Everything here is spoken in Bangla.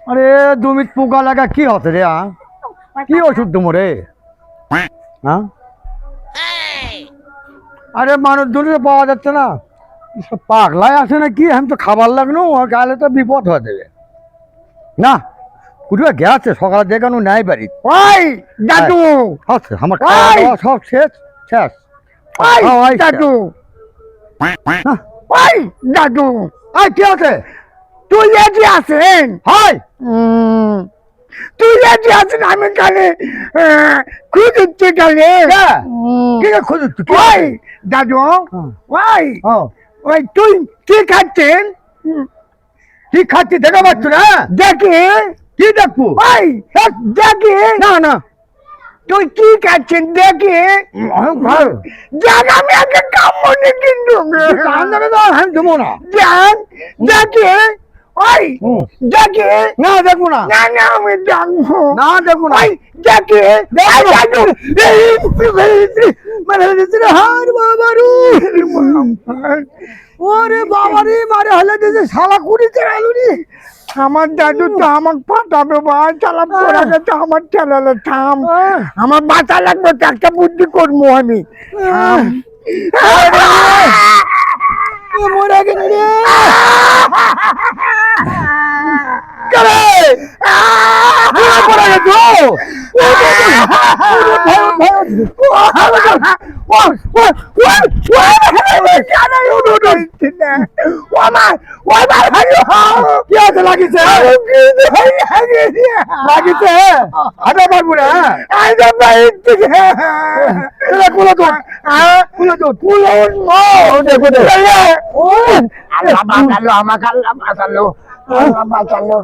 আরে জমিত পোকা লাগা কি হচ্ছে রে? কি ওষুধ দেবো রে? হ্যাঁ, আরে মানুষ দুটো পাওয়া যাচ্ছে না, সব পাগলায় আসে না কি? আমি তো খাবার লাগলো, গালে তো বিপদ হয়ে দেবে না। কুড়িয়া গেছে সকালে দেখানো নাই বাড়ি। ওই দাদু, আছে আমার খাওয়া দাওয়া সব শেষ শেষ। ওই খাওয়াই শেষ। দাদু, হ্যাঁ, ওই দাদু, এই কি আছে? তুই এজি আছেন? হাই, তুই এজি আছেন? আমি কালে খুঁজছি কালে। কি রে খুঁজুস তুই? কি ওই আছে? দাদু, হ্যাঁ। ওই ও, ওই তুই কি খাচ্ছেন? কি খাচ্ছি দেখা পাচ্ছ না? দেখি, কি দেখবো? ওই দেখি, না না, তুই কি খাচ্ছেন দেখি। ভালো দেখ, আমি আগে কামড়ে কিন্তু আমি দেবো না। দেখ দেখি, ওই হুম। দেখি। না দেখবো না, না না, আমি দেখবো। না দেখবো না। ওই দেখি, এই দাদু, ওরে বাবারে, মারে হলে দিয়েছে শালা কুড়িতে আলুরি। আমার দাদু তো আমার পাঠাবে, ভাই চালাম করা গেছে, আমার চালালে থাম। আমার বাঁচা লাগবে তো, একটা বুদ্ধি করবো আমি। থাম। মরে গেল রে। পড়ে গেছো? কি আছে লাগিছে? লাগিছে? হাঁটা পারবো না। কুলো তো, কুলো তো, কুলো দেখো আল্লাহ বাঁচালো, আমাকে আল্লাহ বাঁচালো, আল্লাহ বাঁচালো।